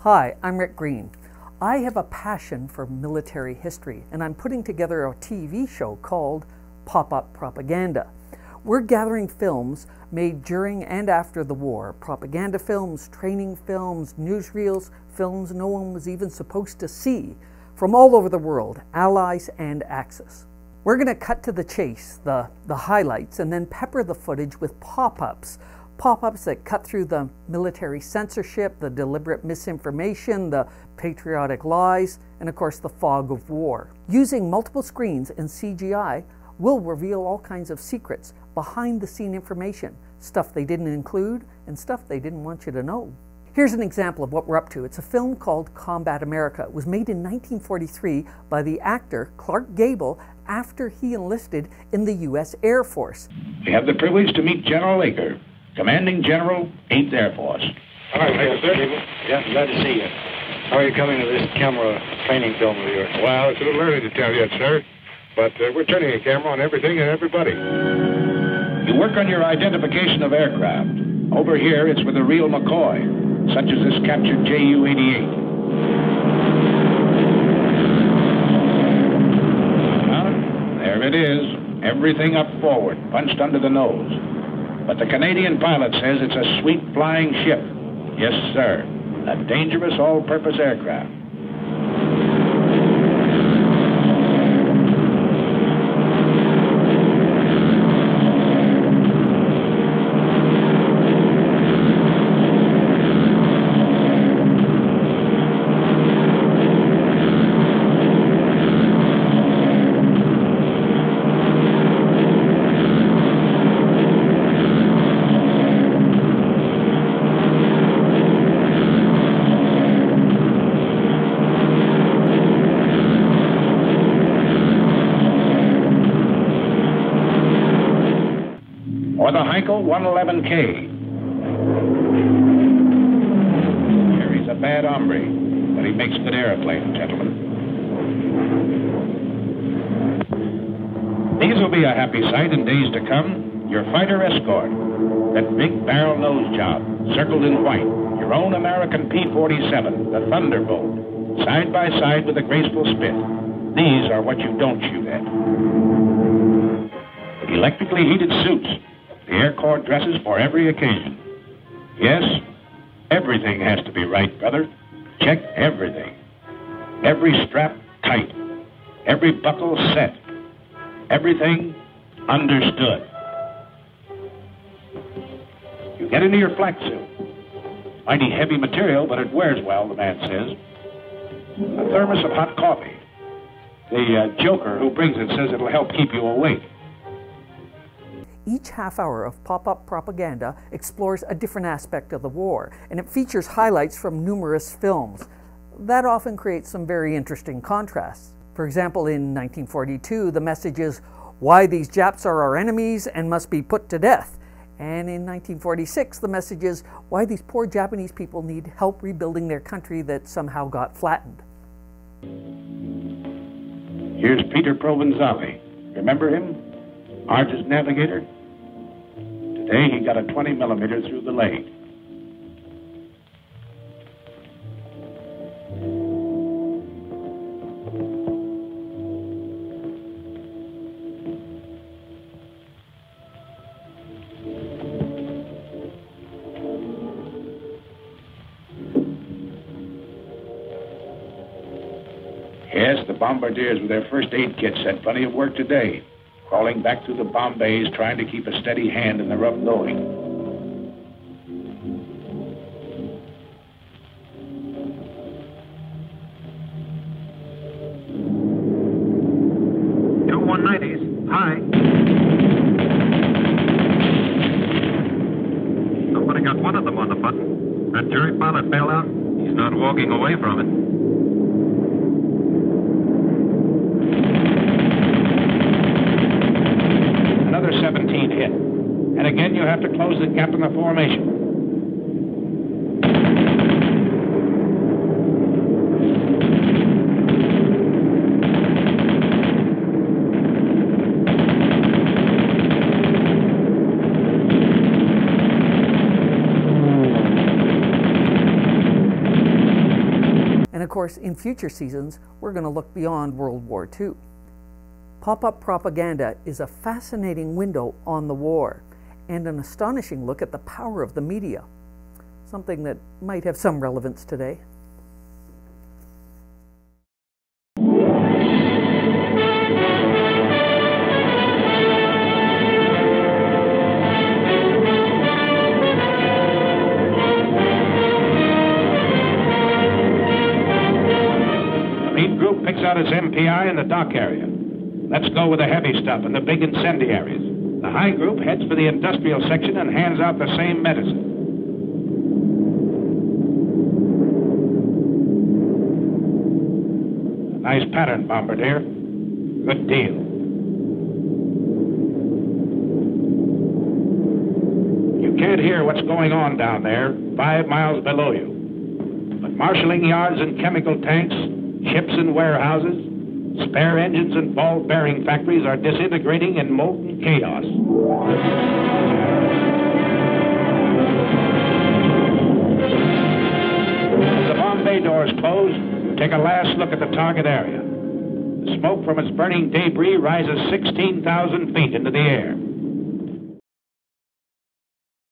Hi, I'm Rick Green. I have a passion for military history, and I'm putting together a TV show called Pop-Up Propaganda. We're gathering films made during and after the war, propaganda films, training films, newsreels, films no one was even supposed to see, from all over the world, Allies and Axis. We're going to cut to the chase, the highlights, and then pepper the footage with pop-ups. Pop-ups that cut through the military censorship, the deliberate misinformation, the patriotic lies, and of course the fog of war. Using multiple screens and CGI, we'll reveal all kinds of secrets, behind-the-scene information, stuff they didn't include and stuff they didn't want you to know. Here's an example of what we're up to. It's a film called Combat America. It was made in 1943 by the actor Clark Gable after he enlisted in the U.S. Air Force. We have the privilege to meet General Laker, Commanding General, 8th Air Force. All right, sir. Yeah, glad to see you. How are you coming to this camera training film of yours? Well, it's a little early to tell yet, sir, but we're turning a camera on everything and everybody. You work on your identification of aircraft. Over here, it's with a real McCoy, such as this captured Ju-88. There it is, everything up forward, punched under the nose. But the Canadian pilot says it's a sweet flying ship. Yes, sir, a dangerous all-purpose aircraft. Or the Heinkel 111K. Here, he's a bad hombre, but he makes good airplanes, gentlemen. These will be a happy sight in days to come. Your fighter escort, that big barrel nose job, circled in white, your own American P-47, the Thunderbolt, side by side with a graceful spit. These are what you don't shoot at. Electrically heated suits. The Air Corps dresses for every occasion. Yes, everything has to be right, brother. Check everything. Every strap tight. Every buckle set. Everything understood. You get into your flak suit. Mighty heavy material, but it wears well, the man says. A thermos of hot coffee. The joker who brings it says it'll help keep you awake. Each half hour of Pop-Up Propaganda explores a different aspect of the war, and it features highlights from numerous films. That often creates some very interesting contrasts. For example, in 1942, the message is, "Why these Japs are our enemies and must be put to death." And in 1946, the message is, "Why these poor Japanese people need help rebuilding their country that somehow got flattened." Here's Peter Provenzale. Remember him? Artist navigator. Today he got a 20 millimeter through the leg. Yes, the bombardiers with their first aid kits had plenty of work today. Crawling back through the bomb bays, trying to keep a steady hand in the rough going. U-190s, hi. Somebody got one of them on the button. That Jerry pilot bailed out. He's not walking away from it. Another 17 hit. And again, you have to close the gap in the formation. course, in future seasons, we're going to look beyond World War II. Pop-up propaganda is a fascinating window on the war and an astonishing look at the power of the media, something that might have some relevance today. Picks out its MPI in the dock area. Let's go with the heavy stuff and the big incendiaries. The high group heads for the industrial section and hands out the same medicine. A nice pattern, Bombardier. Good deal. You can't hear what's going on down there, 5 miles below you. But marshalling yards and chemical tanks, ships and warehouses, spare engines and ball bearing factories are disintegrating in molten chaos. As the bomb bay doors close, take a last look at the target area. The smoke from its burning debris rises 16,000 feet into the air.